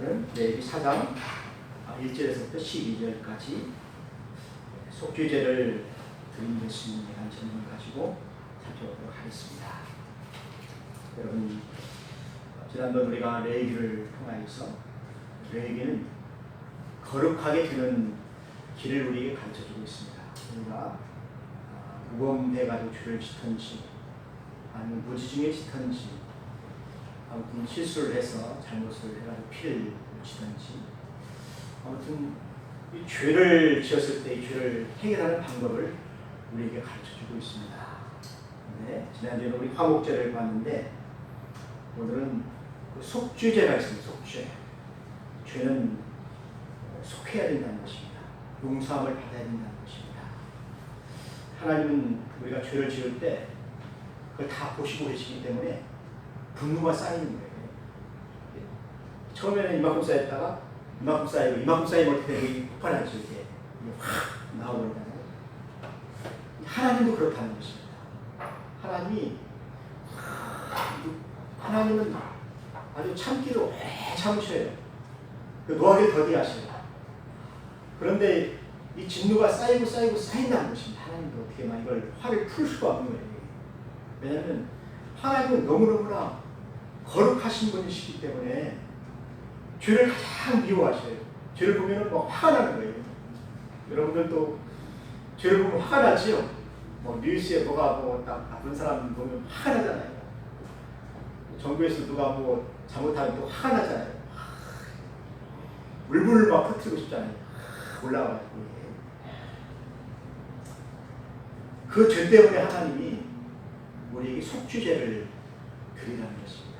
오늘은 레위기 4장 1절에서부터 12절까지 속죄제를 드린 예수님에 대한 질문을 가지고 살펴보도록 하겠습니다. 여러분, 지난번 우리가 레위기를 통하여서 레위기는 거룩하게 되는 길을 우리에게 가르쳐주고 있습니다. 우리가 모범해가지고 죄를 짓든지 아니면 무지 중에 짓든지 아무튼 실수를 해서 잘못을 해가지고 피를 묻히든지 아무튼 이 죄를 지었을 때 이 죄를 해결하는 방법을 우리에게 가르쳐주고 있습니다. 네, 지난주에는 우리 화목제를 봤는데 오늘은 그 속죄제가 있습니다. 속죄. 죄는 속해야 된다는 것입니다. 용서함을 받아야 된다는 것입니다. 하나님은 우리가 죄를 지을 때 그걸 다 보시고 계시기 때문에 분노가 쌓이는 거예요. 처음에는 이만큼 쌓였다가 이만큼 쌓이고 이만큼 쌓이면 어떻게 되고 폭발하죠. 이게 확 나와버리잖아요. 하나님도 그렇다는 것입니다. 하나님은 아주 참기로 오래 참으셔요. 그 노하기를 더디하셔요. 그런데 이 진노가 쌓이고 쌓인다는 것입니다. 하나님도 어떻게 막 이걸 화를 풀 수가 없는 거예요. 왜냐하면 하나님은 너무너무나 거룩하신 분이시기 때문에 죄를 가장 미워하셔요. 죄를 보면 뭐 화가 나는 거예요. 여러분들도 죄를 보면 화가 나지요? 뭐 뉴스에 뭐가 뭐 나쁜 사람 보면 화가 나잖아요. 정부에서 누가 뭐 잘못하면 또 화가 나잖아요. 울분을 막 터뜨리고 싶잖아요. 올라와가지고. 그 죄 때문에 하나님이 우리에게 속죄제를 드리라는 것입니다.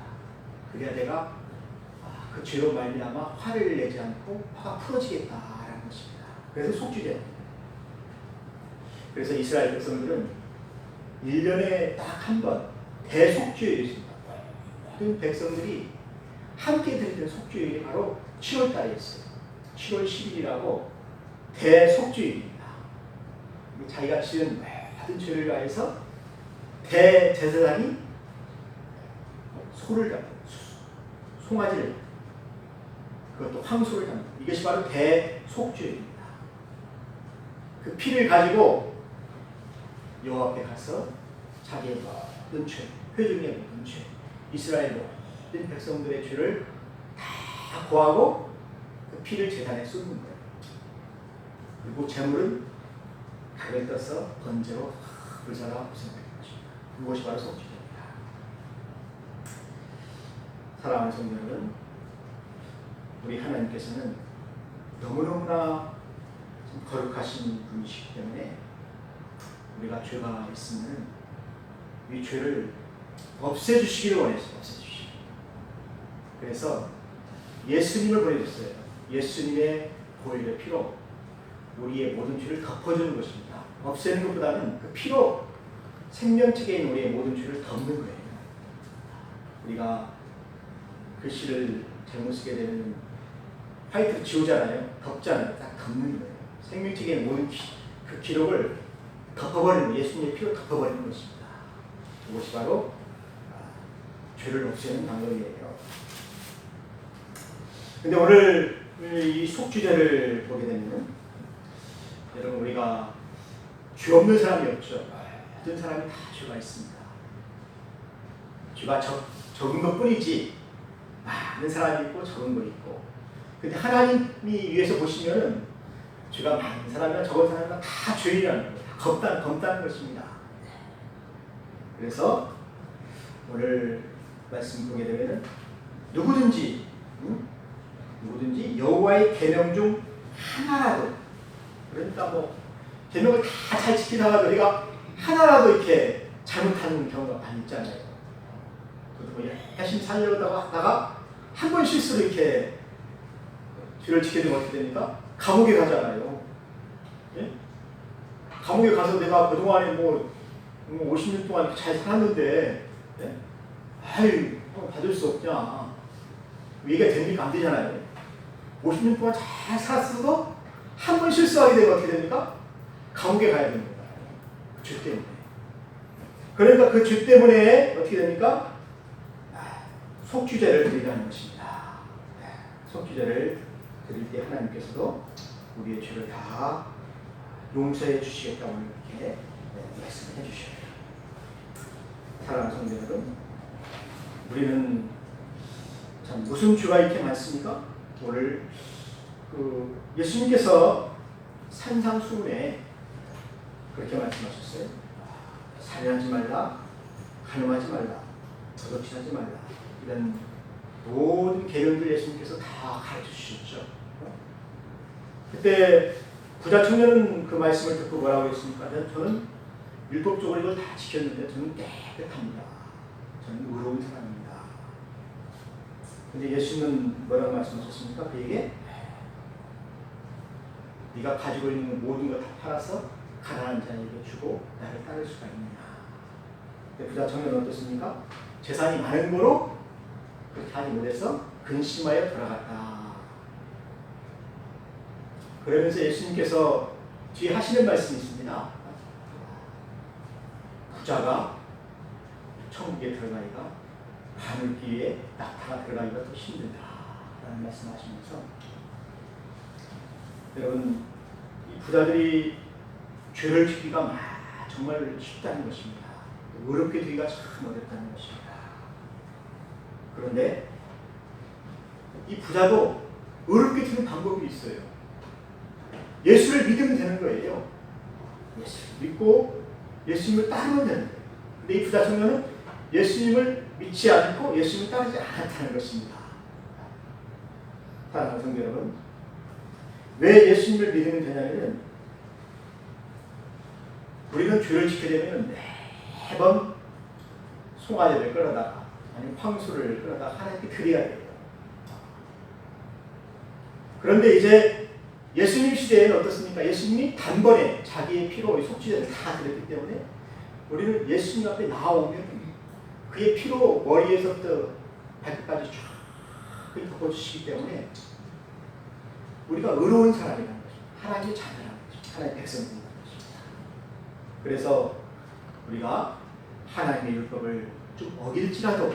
그래야 내가 그 죄로 말미암아 화를 내지 않고 화가 풀어지겠다라는 것입니다. 그래서 속죄제. 그래서 이스라엘 백성들은 1년에 딱 한 번 대속죄일이 있습니다. 모든 백성들이 함께 드리는 속죄일이 바로 7월 달에 있어요. 7월 10일이라고 대속죄일입니다. 자기가 지은 모든 죄를 위해서 대제사장이 소를 잡고 송아지를 그것도 황소를 잡는 이것이 바로 대속죄입니다. 그 피를 가지고 여호와 앞에 가서 자기의 모든 죄, 회중의 모든 죄, 이스라엘 모든 백성들의 죄를 다 고하고 그 피를 제단에 쏟는 거예요. 그리고 제물은 각을 떠서 번제로 불사라 부생하는 것입니다. 그것이 바로 속죄입니다. 사랑하는 성도 여러분, 우리 하나님께서는 너무너무나 거룩하신 분이시기 때문에 우리가 죄가 있으면 이 죄를 없애주시기를 원했어요. 없애주시기. 그래서 예수님을 보내줬어요. 예수님의 보혈의 피로 우리의 모든 죄를 덮어주는 것입니다. 없애는 것보다는 그 피로 생명책에 있는 우리의 모든 죄를 덮는 거예요. 우리가 글씨를 잘못 쓰게 되면 화이트로 지우잖아요. 덮잖아요. 딱 덮는 거예요. 생명책에 있는 모든 그 기록을 덮어버리는, 예수님의 피로 덮어버리는 것입니다. 그것이 바로 죄를 없애는 방법이에요. 근데 오늘 이 속죄제를 보게 되면 여러분, 우리가 죄 없는 사람이 없죠. 모든 사람이 다 죄가 있습니다. 죄가 적은 것 뿐이지 많은 사람이 있고 적은 거 있고. 근데 하나님이 위에서 보시면은 죄가 많은 사람이나 적은 사람이나 다 죄인이라는 거예요. 검다는 것입니다. 그래서 오늘 말씀 보게 되면은 누구든지 여호와의 계명 중 하나라도, 그러니까 뭐 계명을 다 잘 지키다가 우리가 하나라도 이렇게 잘못하는 경우가 많이 있잖아요. 그것도 뭐 열심히 살려다가 하다가 한 번 실수로 이렇게 죄를 지키지 못하게 되니까 감옥에 가잖아요. 예? 감옥에 가서 내가 그동안에 뭐 50년 동안 잘 살았는데, 예? 아이, 받을 수 없냐. 이해가 됩니까? 안 되잖아요. 50년 동안 잘 살았어도 한 번 실수하게 되면 어떻게 됩니까? 감옥에 가야 됩니다. 그 죄 때문에. 그러니까 그 죄 때문에 어떻게 됩니까? 속죄제를 드리라는 것입니다. 속죄제를 드릴 때 하나님께서도 우리의 죄를 다 용서해 주시겠다고 이렇게 말씀을 해주셔요. 사랑하는 성도 여러분, 우리는 참 무슨 죄가 이렇게 많습니까? 오늘 예수님께서 산상수훈에 그렇게 말씀하셨어요. 살인하지 말라, 간음하지 말라, 도둑질하지 말라, 이런 모든 계명들 예수님께서 다 가르쳐 주셨죠. 그때 부자 청년은 그 말씀을 듣고 뭐라고 했습니까? 저는 율법적으로 이걸 다 지켰는데 저는 깨끗합니다. 저는 의로운 사람입니다. 근데 예수님은 뭐라고 말씀하셨습니까? 그에게 네가 가지고 있는 모든 걸 다 팔아서 가난한 자에게 주고 나를 따를 수가 있느냐. 근데 부자 청년은 어떻습니까? 재산이 많은 거로 그렇게 하지 못해서 근심하여 돌아갔다. 그러면서 예수님께서 뒤에 하시는 말씀이 있습니다. 부자가 천국에 들어가기가 하늘길에 낙타가 들어가기가 더 힘들다라는 말씀하시면서, 여러분, 이 부자들이 죄를 짓기가 정말 쉽다는 것입니다. 어렵게 되기가 참 어렵다는 것입니다. 그런데 이 부자도 어렵게 되는 방법이 있어요. 예수를 믿으면 되는 거예요. 예수를 믿고 예수님을 따르면 되는 거예요. 근데 이 부자 청년은 예수님을 믿지 않고 예수님을 따르지 않았다는 것입니다. 사랑하는 성도 여러분, 왜 예수님을 믿으면 되냐면, 우리는 죄를 지게 되면 매번 송아지를 끌어다가 아니면 황소를 끌어다가 하나님께 드려야 돼요. 그런데 이제 예수님 시대에는 어떻습니까? 예수님이 단번에 자기의 피로 속죄제를 다 드렸기 때문에 우리는 예수님 앞에 나오면 그의 피로 머리에서부터 발끝까지 쫙 덮어주시기 때문에 우리가 의로운 사람이라는 것입니다. 하나님의 자녀라는 것입니다. 하나님의 백성이라는 것입니다. 그래서 우리가 하나님의 율법을 좀 어길지라도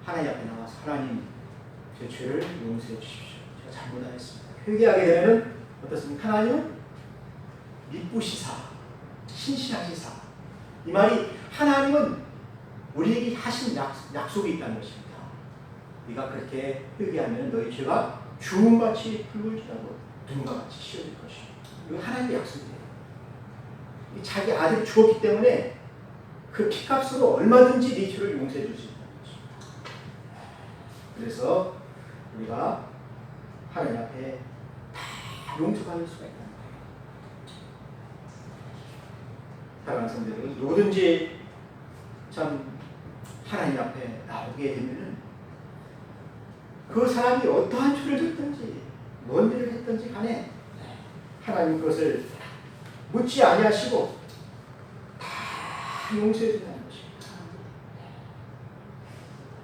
하나님 앞에 나와서 하나님, 제 죄를 용서해 주십시오. 제가 잘못하였습니다. 회개하게 되면 어떻습니까? 하나님은 미쁘시사, 신실하시사. 이 말이 하나님은 우리에게 하신 약속이 있다는 것입니다. 네가 그렇게 회개하면 너희 죄가 주문같이 붉을지라도 눈과 같이 씌워질 것이다. 이거 하나님의 약속이에요. 자기 아들이 죽었기 때문에 그 피값으로 얼마든지 네 죄를 용서해 줄 수 있다는 것입니다. 그래서 우리가 하나님 앞에 다 용서받을 수가 있다는 거예요. 사랑하는 성도 여러분, 누구든지 참 하나님 앞에 나오게 되면은 그 사람이 어떠한 죄를 짓든지 뭔 일을 했든지 간에 하나님 그것을 묻지 아니하시고 다 용서해 준다는 것입니다.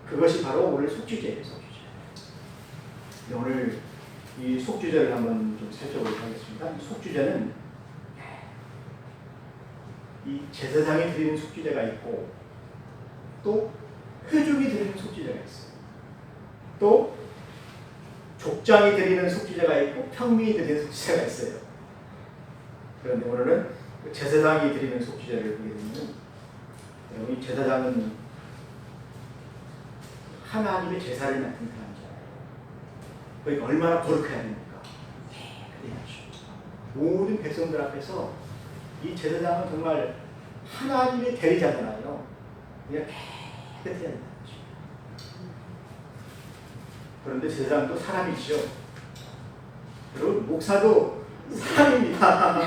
그것이 바로 오늘 속죄제예요. 오늘 이 속죄제를 한번 좀 살펴보도록 하겠습니다. 이 속죄제는 이 제사장이 드리는 속죄제가 있고 또 회중이 드리는 속죄제가 있어요. 또 족장이 드리는 속죄제가 있고 평민이 드리는 속죄제가 있어요. 그런데 오늘은 제사장이 드리는 속죄제를 보게 되면, 여러분, 이 제사장은 하나님의 제사를 맡은 사람이잖아요. 그러니까 얼마나 거룩해야 됩니까? 그래야죠. 모든 백성들 앞에서 이 제사장은 정말 하나님의 대리자잖아요. 그냥 깨끗해야 된다는 것입니다. 그런데 제사장도 사람이죠. 여러분, 목사도 사람입니다.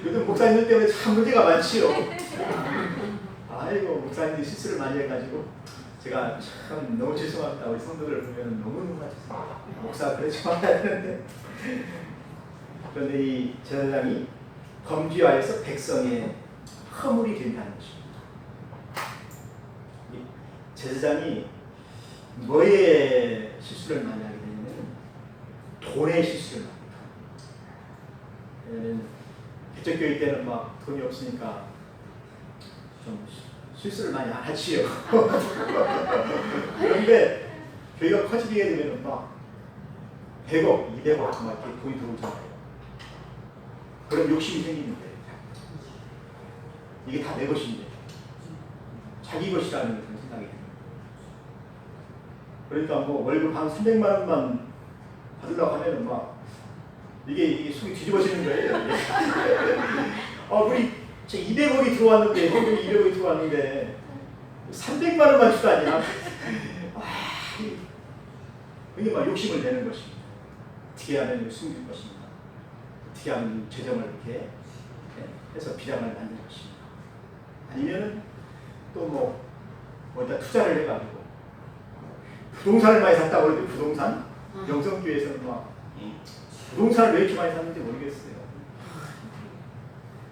요즘 목사님들 때문에 참 문제가 많지요. 아이고, 목사님들이 실수를 많이 해가지고 제가 참 너무 죄송합니다. 우리 성도들 보면 너무너무 죄송합니다. 목사 그러지 말아야 되는데. 그런데 이 제사장이 범죄하여서 백성의 허물이 된다는 것입니다. 제사장이 뭐에 실수를 많이 하게 되냐면 돈의 실수를 합니다. 왜냐면 개척교회 때는 막 돈이 없으니까 좀 실수를 많이 안 하지요. 그런데 교회가 커지게 되면 막 100억, 200억 막 이렇게 돈이 들어오잖아요. 그런 욕심이 생기는데 이게 다 내 것인데 자기 것이라는 그런 생각이 듭니다. 그러니까 뭐 월급 한 300만 원만 받으려고 하면은 막 이게 속이 뒤집어지는 거예요. 우리 200억이 들어왔는데, 200억이 들어왔는데 300만 원만 주다냐? 이게 막 욕심을 내는 것입니다. 어떻게 하면 이걸 숨길 것인가? 어떻게 하면 재정을 이렇게 해서 비량을 만들 것인가? 아니면은 또 뭐 어디다 투자를 해가지고 부동산을 많이 샀다고 그러는데 부동산? 영성교회에서는 막 부동산을 왜 이렇게 많이 샀는지 모르겠어요.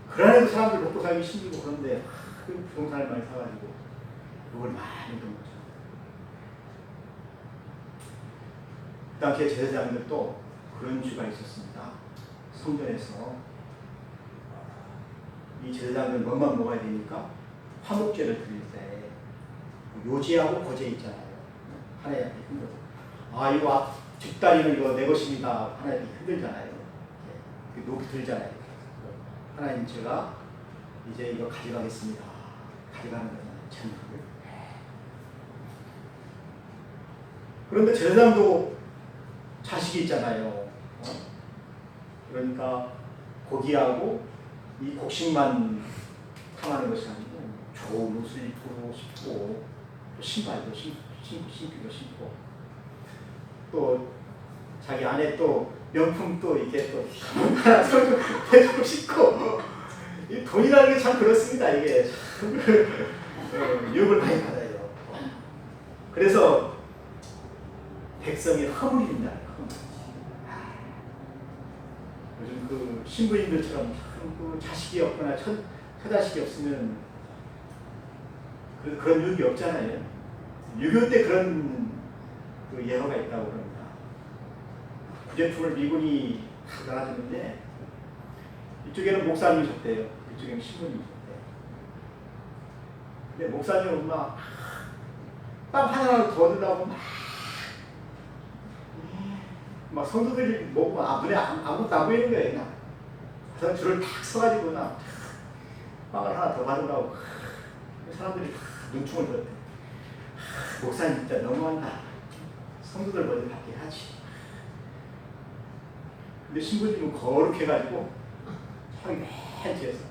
그 안에도 사람들 먹고 살기 힘들고 그런데 그 부동산을 많이 사가지고 그걸 많이 돈 거죠. 그 당시에 제사장들도 그런 주가 있었습니다. 성전에서 이 제사장들 뭐만 먹어야 되니까 화목제를 드릴 때 요제하고 거제 있잖아요. 하나님한테 힘들고 이거 뒷다리는 이거 내 것입니다. 하나님이 힘들잖아요. 녹이 들잖아요. 하나님 제가 이제 이거 가져가겠습니다. 가져가는 거잖아요. 전부를. 그런데 제사장도 자식이 있잖아요. 그러니까 고기하고 이 곡식만 탐하는 것이 아니고 좋은 옷을 입고 싶고 또 신발도 신기도 신고 또 자기 안에 또 명품 또 이렇게 또 하나 해주고 싶고 이 돈이라는 게 참 그렇습니다. 이게 유혹을 많이 받아요. 그래서 백성이 허물입니다. 요즘 그 신부님들처럼 그 자식이 없거나 처자식이 없으면 그런 유혹이 없잖아요. 유교 때 그런 그 예화가 있다고 그럽니다. 구제품을 미군이 나눠주는데 이쪽에는 목사님이 줬대요. 이쪽에는 신부님이 줬대요. 근데 목사님은 막 빵 하나 더 넣으려고 막 성도들이 먹고 눈에 아무것도 안 보이는 거예요. 그래서 줄을 탁 서가지고 빵을 하나 더 받으라고 사람들이 눈총을 들었대. 목사님 진짜 너무한다. 성도들 먼저 받게 하지. 근데 신부님은 거룩해가지고 저기 맨 뒤에서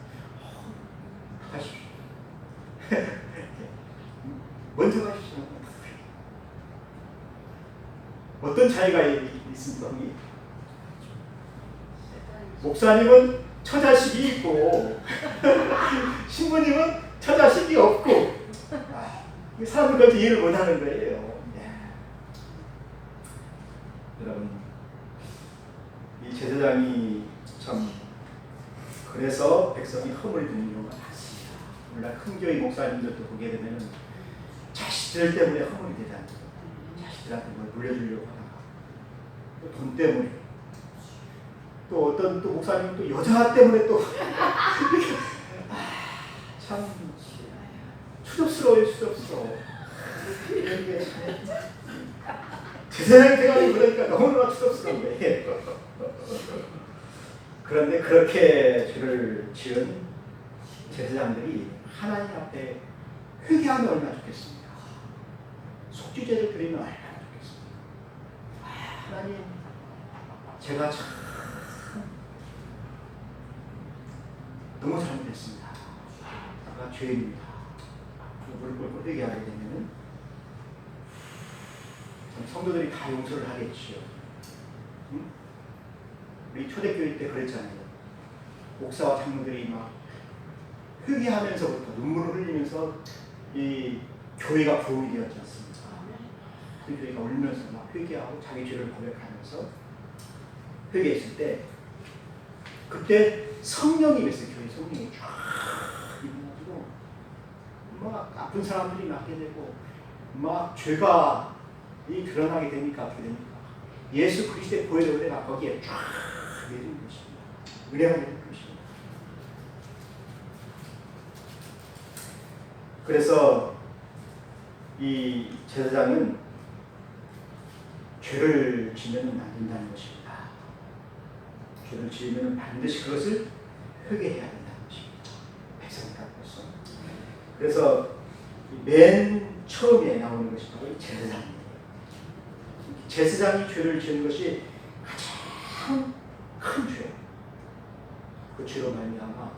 가십시오. 먼저 가십시오. 어떤 차이가 있습니까? 목사님은 처자식이 있고 신부님은 처자식이 없고 사람들 그렇게 이해를 못하는 거예요. 여러분 이 제사장이 참 그래서 백성이 허물이 되는 경우가 많습니다. 오늘날 큰 교회 목사님들도 보게 되면 자식들 때문에 허물이 되지 않죠. 자식들한테 뭘 물려주려고 하다가 또 돈 때문에 또 어떤 또 목사님은 또 여자 때문에 또 참 추접스러워요. 추접스러워. 제사장이 돼가지고 그러니까 너무나 추접스러운 거예요. 그런데 그렇게 죄를 지은 제사장들이 하나님 앞에 회개하면 얼마나 좋겠습니까? 속죄제를 드리면 얼마나 좋겠습니까? 하나님, 제가 참 너무 잘못했습니다. 제가 죄인입니다. 무릎 꿇고 회개하게 되면 성도들이 다 용서를 하겠지요. 응? 우리 초대교회 때 그랬잖아요. 목사와 장로들이 막 회개하면서부터 눈물을 흘리면서 이 교회가 부흥이 되었지 않습니까? 그 교회가 울면서 막 회개하고 자기 죄를 고백하면서 회개했을 때 그때 성령이 임했어요. 교회 성령이 쫙 임해가지고 막 아픈 사람들이 낫게 되고 막 죄가 드러나게 되니까 어떻게 됩니까? 예수 그리스도의 보혈의 은혜가 거기에 쫙 내리는 것입니다. 은혜가 내리는 것입니다. 그래서 이 제사장은 죄를 지면 안 된다는 것입니다. 죄를 지으면 반드시 그것을 회개해야 된다는 것입니다. 백성들로서. 그래서 맨 처음에 나오는 것이 바로 이 제사장이에요. 제사장이 죄를 지은 것이 가장 큰 죄. 그 죄로 말미암아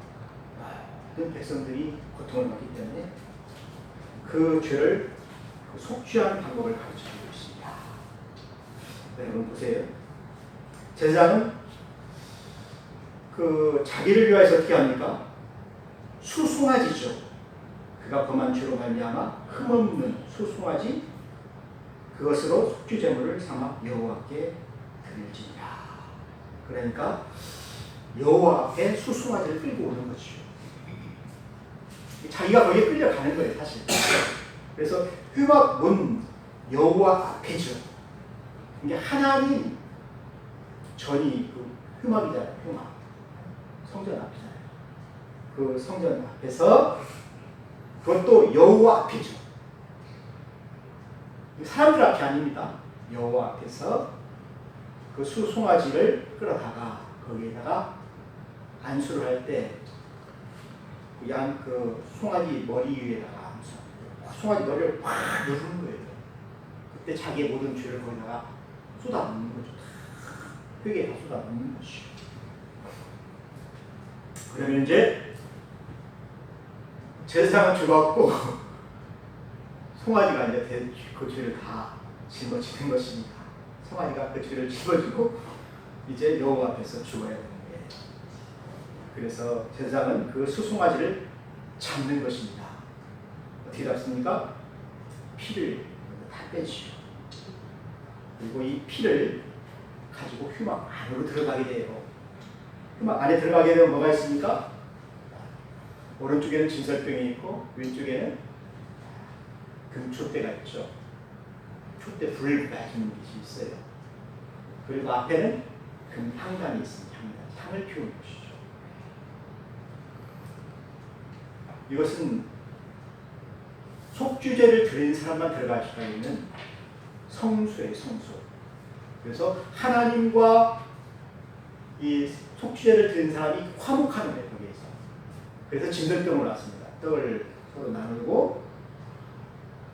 모든 백성들이 고통을 받기 때문에 그 죄를 속죄하는 방법을 가르쳐주고 있습니다. 여러분 보세요. 제사장은 그 자기를 위하여서 어떻게 합니까? 수송아지죠. 그가 범한 죄로 말미암아 흠없는 수송아지 그것으로 속죄 제물을 삼아 여호와께 드릴지니라. 그러니까 여호와 앞에 수송아지를 끌고 오는 것이죠. 자기가 거기에 끌려가는 거예요, 사실. 그래서 휘막 문 여호와 앞에죠. 이게 하나님 전이 그 휘막이잖아요. 휘막. 성전 앞이잖아요. 그 성전 앞에서 그것도 여호와 앞이죠. 사람들 앞이 아닙니다. 여호와 앞에서 그 수송아지를 끌어다가 거기에다가 안수를 할 때 그 송아지 머리 위에다가 송아지 머리를 확 누르는 거예요. 그때 자기의 모든 죄를 거기다가 쏟아붓는 거죠. 흙에다 쏟아붓는 것이죠. 그러면 이제 제사장은 죽었고 송아지가 이제 그 죄를 다 짊어지는 것입니다. 송아지가 그 죄를 짊어지고 이제 여호와 앞에서 죽어야 되는 거예요. 그래서 제사장은 그 수송아지를 잡는 것입니다. 어떻게 잡습니까? 피를 다 빼지요. 그리고 이 피를 가지고 휘막 안으로 들어가게 돼요. 휘막 안에 들어가게 되면 뭐가 있습니까? 오른쪽에는 진설병이 있고 왼쪽에는 금촛대가 있죠. 촛대 불을 밝히는 것이 있어요. 그리고 앞에는 금향단이 있습니다. 향을 피우는 것이죠. 이것은 속죄제를 드린 사람만 들어갈 수가 있는 성소의 성소. 그래서 하나님과 이 속죄제를 드린 사람이 화목하는 거예요, 거기에서. 그래서 진설병을 놨습니다. 떡을 서로 나누고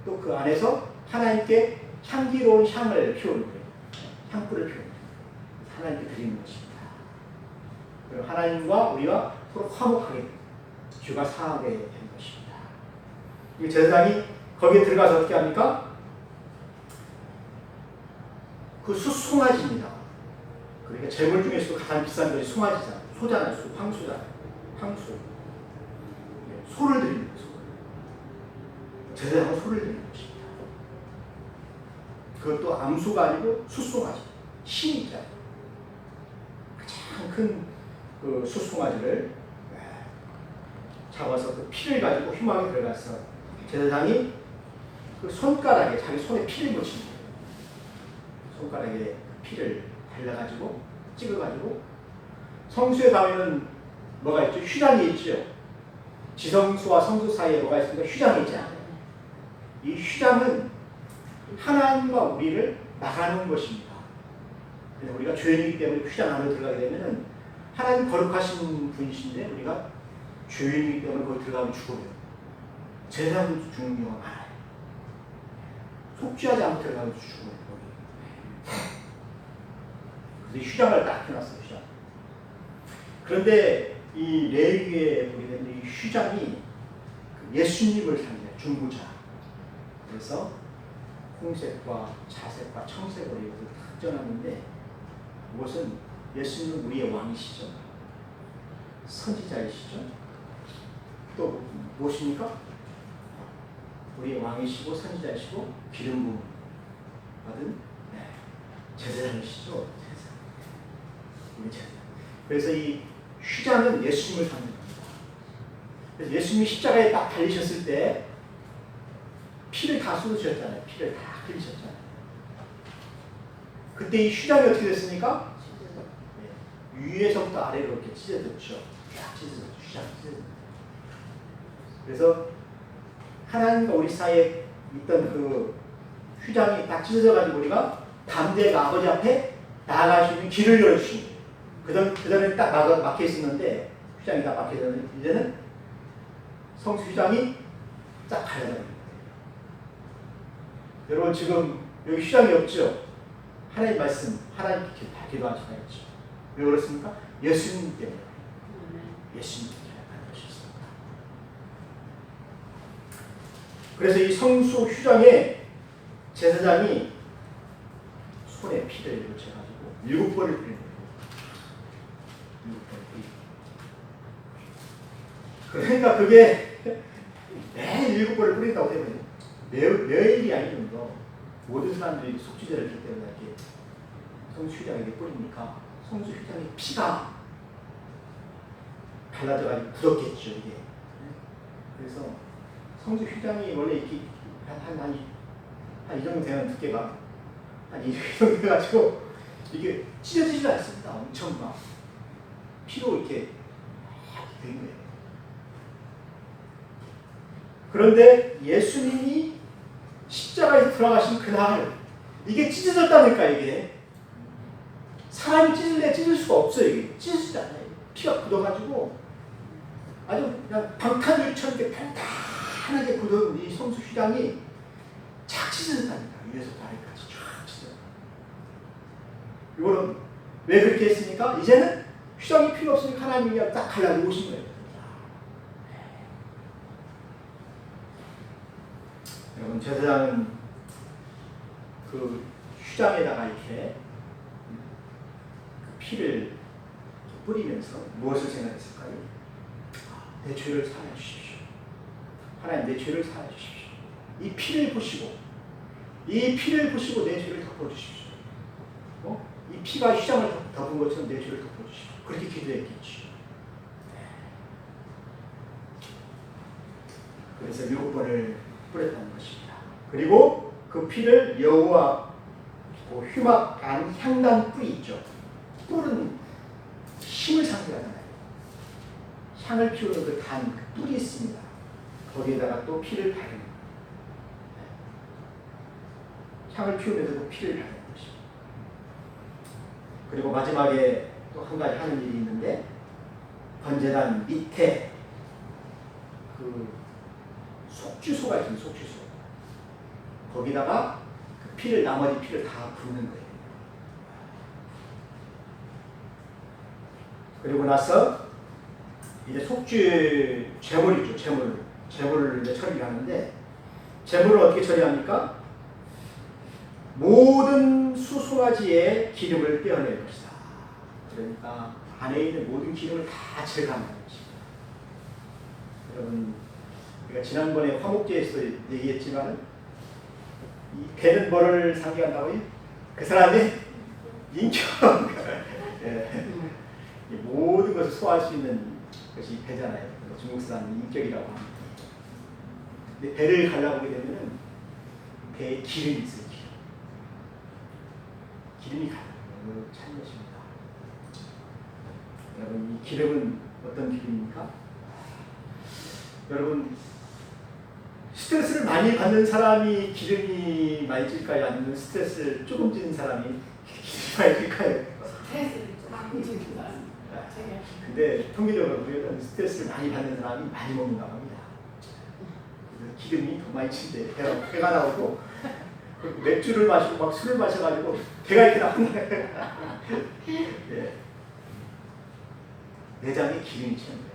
또 그 안에서 하나님께 향기로운 향을 피우는 거예요. 향불을 피우는 거예요. 하나님께 드리는 것입니다. 그리고 하나님과 우리가 서로 화목하게 됩니다. 죄가 사하게 된 것입니다. 이 제사장이 거기에 들어가서 어떻게 합니까? 그 수송아지입니다. 그러니까 제물 중에서도 가장 비싼 것이 송아지잖아요. 소잖아요. 황소잖아요. 황소. 소를 드리는 거죠. 제사장은 소를 드리는 것입니다. 그것도 암소가 아니고 수송아지. 신이잖아요. 가장 큰 그 수송아지를 잡아서 그 피를 가지고 휘막에 들어가서 제사장이 그 손가락에 자기 손에 피를 묻힙니다. 손가락에 피를 발라가지고 찍어가지고 성수에 가면은 뭐가 있죠? 휘장이 있죠. 지성소와 성소 사이에 뭐가 있습니까? 휘장이 있잖아요. 이 휘장은 하나님과 우리를 나가는 것입니다. 그래서 우리가 죄인이기 때문에 휘장 안으로 들어가게 되면은 하나님 거룩하신 분이신데 우리가 죄인이기 때문에 거기 들어가면 죽어요. 제사장도 죽는 경우가 많아요. 속죄하지 않고 들어가면 죽어요. 그래서 휘장을 딱 해놨어요. 휘장. 그런데 이 레위기에 보게 되면 이 휘장이 예수님을 상징해요. 중보자. 그래서 홍색과 자색과 청색으로 이것을 탁 쪄놨는데 이것은 예수님은 우리의 왕이시죠. 선지자이시죠. 또 무엇입니까? 우리의 왕이시고 선지자이시고 기름 부음 받은 제사장이시죠. 제사장. 그래서 이 휘장은 예수님을 상징합니다. 그래서 예수님이 십자가에 딱 달리셨을 때 피를 다 쏟으셨잖아요. 피를 다 흘리셨잖아요. 그때 이 휘장이 어떻게 됐습니까? 위에서부터 아래로 이렇게 찢어졌죠. 쫙 찢어졌죠. 휘장이 찢어졌죠. 그래서 하나님과 우리 사이에 있던 그 휘장이 딱 찢어져가지고 우리가 담대가 아버지 앞에 나아갈 수 있는 길을 열어주신 거예요. 그전에 딱 막혀 있었는데 휘장이 다 막혀 있었는데 이제는 성수 휘장이 쫙 갈라져요. 여러분 지금 여기 휘장이 없죠? 하나님 말씀, 하나님께 다 기도한 수가 있죠. 왜 그렇습니까? 예수님 때문에. 예수님 때문에 하는 것이었습니다. 그래서 이 성수 휘장에 제사장이 손에 피를 묻혀가지고 7번을 뿌리는 거예요. 7번을 뿌리고. 그러니까 그게 매일 7번을 뿌린다고 되면 매일이 아니면 모든 사람들이 속죄제를 줄 때마다 이렇게 성수 휘장에게 뿌리니까 성수 휘장의 피가 갈라져가지고 굳었겠죠 이게. 그래서 성수 휘장이 원래 이렇게 한 이 정도 되는 두께가 한 이 정도 돼가지고 이게 찢어지지 않습니다. 엄청 막 피로 이렇게 된 거예요. 그런데 예수님이 십자가에 들어가신 그날 이게 찢어졌다니까. 이게 사람이 찢을 수가 없어요. 이게 찢어지지 않아요. 피가 굳어가지고 아주 그냥 방탄유리처럼 이렇게 단단하게 굳은 이 성수 휘장이 착 찢어졌다니까. 위에서 아래까지 쫙 찢어졌다. 이거는 왜 그렇게 했습니까? 이제는 휘장이 필요 없으니까 하나님이 딱 갈라놓으신 거예요. 여러분 제사장은 그 휘장에다가 이렇게 그 피를 뿌리면서 무엇을 생각했을까요? 내 죄를 사하여 주십시오. 하나님 내 죄를 사하여 주십시오. 이 피를 보시고 내 죄를 덮어주십시오. 이 피가 휘장을 덮은 것처럼 내 죄를 덮어주십시오. 그렇게 기도했겠지. 그래서 7번을 뿌렸다는 것입니다. 그리고 그 피를 여호와 휘막 안 향단 뿔이 있죠. 뿔은 힘을 상징하잖아요. 향을 피우는 그 단, 그 뿔이 있습니다. 거기에다가 또 피를 바르는 거예요. 향을 피우면서도 피를 바르는 것입니다. 그리고 마지막에 또 한 가지 하는 일이 있는데 번제단 밑에 그 속주소가 있습니다. 속주소. 거기다가 그 피를 나머지 피를 다 붓는 거예요. 그리고 나서 이제 속죄 제물이죠. 제물을 이제 처리하는데 제물을 어떻게 처리합니까? 모든 수송아지의 기름을 떼어낼 것이다. 그러니까 안에 있는 모든 기름을 다 제거하는 것입니다. 여러분 우리가 지난번에 화목제에서 얘기했지만 이 배는 뭐를 상징한다고요? 그 사람의 인격. 예. 모든 것을 소화할 수 있는 것이 배잖아요. 중국 사람은 인격이라고 합니다. 근데 배를 갈라보게 되면은 배에 기름이 있어요. 기름이 가득 찬 것입니다. 여러분 이 기름은 어떤 기름입니까? 여러분 스트레스를 많이 받는 사람이 기름이 많이 질까요? 아니면 스트레스를 조금 지는 사람이 기름이 많이 질까요? 스트레스를 조금 지는 사람. 근데 통계적으로 보면 스트레스를 많이 받는 사람이 많이 먹는다고 합니다. 그래서 기름이 더 많이 친대. 배가 나오고 맥주를 마시고 막 술을 마셔가지고 배가 이렇게 나온다. 예. 내장에 기름이 치는 거예요.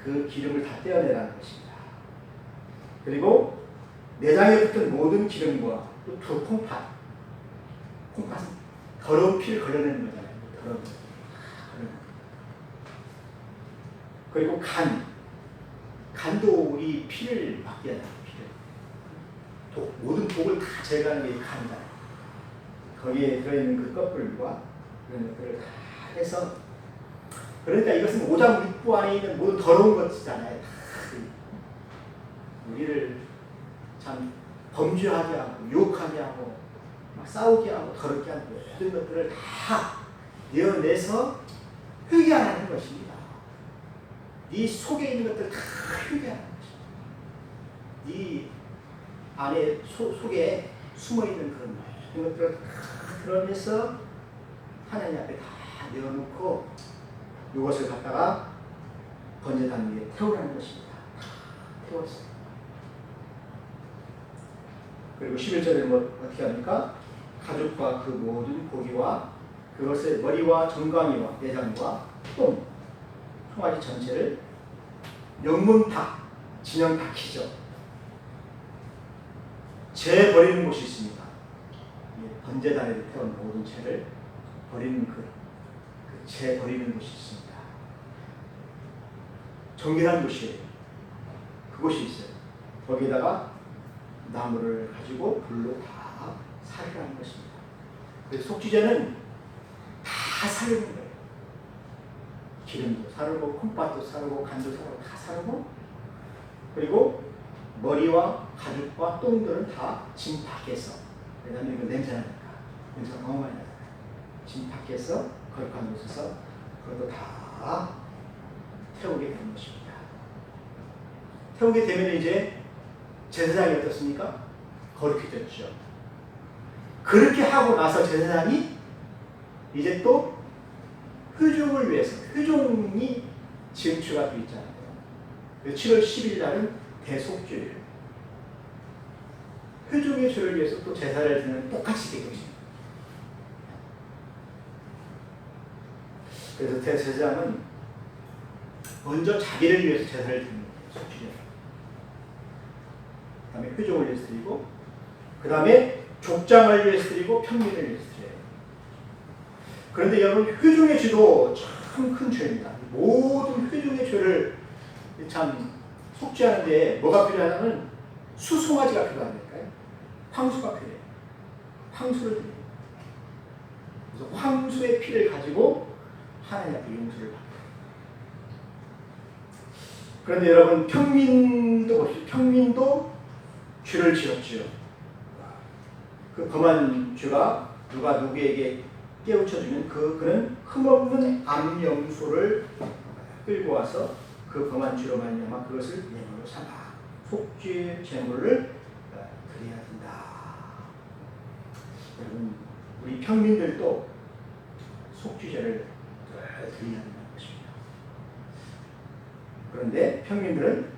그 기름을 다 떼어내라는 것입니다. 그리고 내장에 붙은 모든 기름과 또 두 콩팥은 더러운 피를 걸러내는 거잖아요. 더러운 피. 그리고 간도 이 피를 막게 하잖아요. 모든 독을 다 제거하는 게 간이잖아요. 거기에 들어있는 그 껍질과 그런 것들을 다 해서 그러니까 이것은 오장육부 안에 있는 모든 더러운 것이잖아요. 우리를 참 범죄하게 하고 유혹하게 하고 막 싸우게 하고 더럽게 하고 모든 것들을 다 내어내서 회개하라는 것입니다. 네 속에 있는 것들을 다 회개하는 것입니다. 네 안에 속에 숨어 있는 그런 것들을 다 드러내서 하나님 앞에 다 내어놓고 이것을 갖다가 번제단 위에 태우라는 것입니다. 다 태웠어요. 그리고 11절에 뭐 어떻게 합니까? 가죽과 그 모든 고기와 그것의 머리와 정강이와 내장과 똥, 송아지 전체를 영문탁, 진영탁이죠. 재 버리는 곳이 있습니다. 번제단에 태운 모든 죄를 버리는 재 버리는 곳이 있습니다. 정결한 곳이에요. 그곳이 있어요. 거기에다가 나무를 가지고 불로 다 살이라는 것입니다. 그래서 속죄제는 다 사르는 거예요. 기름도 사르고 콩팥도 사르고 간도 사르고 다 사르고, 그리고 머리와 가죽과 똥들은 다 진 밖에서, 왜냐하면 이거 냄새 나니까, 냄새가 너무 많이 나요. 진 밖에서 거룩한 곳에서 그것도 다 태우게 되는 것입니다. 태우게 되면 이제 제사장이 어떻습니까? 거룩해졌죠. 그렇게 하고 나서 제사장이 이제 또 회종을 위해서, 회종이 지음추가 되어 있잖아요. 7월 10일 날은 대속죄예요. 회종의 죄를 위해서 또 제사를 드리는 똑같이 되는 것입니다. 그래서 대제사장은 먼저 자기를 위해서 제사를 드리는 거예요. 속죄제를. 그 다음에 회종을 위해서 드리고, 그 다음에 족장을 위해서 드리고, 평민을 위해서 드려요. 그런데 여러분, 회종의 죄도 참 큰 죄입니다. 모든 회종의 죄를 참 속죄하는데 뭐가 필요하냐면 수송아지가 필요하니까요. 황수가 필요해요. 황수를 드려요. 그래서 황수의 피를 가지고 하나님 앞에 용서를 받아요. 그런데 여러분, 평민도 보십시오. 평민도 죄를 지었지요. 그 범한 죄가 누가 누구에게 깨우쳐주면 그는 흠없는 암염소를 끌고 와서 그 범한 죄로 말미암아 그것을 예물로 삼아 속죄 제물을 드려야 된다. 여러분, 우리 평민들도 속죄제를 드려야 된다는 것입니다. 그런데 평민들은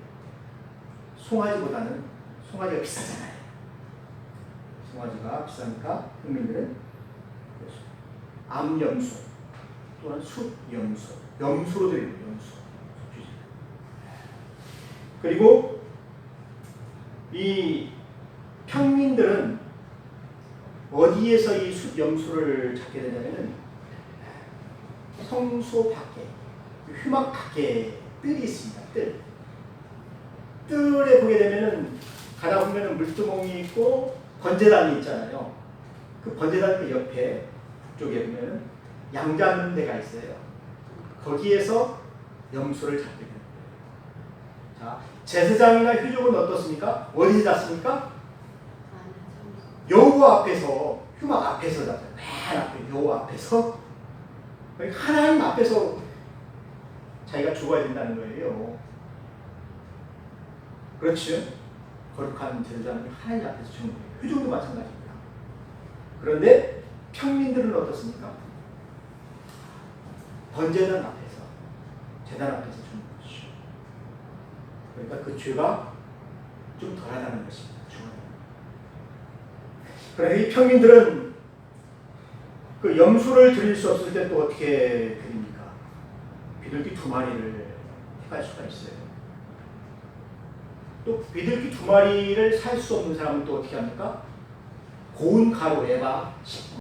송아지보다는, 송아지가 비싸잖아요. 송아지가 비싸니까 평민들은 암염소 또는 숫염소, 염소로 드립니다. 염소. 그리고 이 평민들은 어디에서 이 숫염소를 찾게 되냐면은 성소 밖에, 휴막 밖에 뜰이 있습니다. 뜰에 보게 되면은 가다 보면은 물두멍이 있고 번제단이 있잖아요. 그 번제단 그 옆에 북쪽에 보면은 양 잡는 데가 있어요. 거기에서 염소를 잡게 됩니다. 자, 제사장이나 회족은 어떻습니까? 어디서 잡습니까? 여호와 앞에서, 휴막 앞에서 잡아요. 맨 앞에 여호와 앞에서, 하나님 앞에서 자기가 죽어야 된다는 거예요. 그렇죠? 거룩한 제사장은 하나님 앞에서 죽는 거예요. 회족도 마찬가지입니다. 그런데 평민들은 어떻습니까? 번제단 앞에서, 제단 앞에서 죽는 것이죠. 그러니까 그 죄가 좀 덜하다는 것입니다. 그런데 이 평민들은 그 염소를 드릴 수 없을 때 또 어떻게 드립니까? 비둘기 2마리를 택할 수가 있어요. 또 비둘기 2마리를 살 수 없는 사람은 또 어떻게 합니까? 고운 가루에다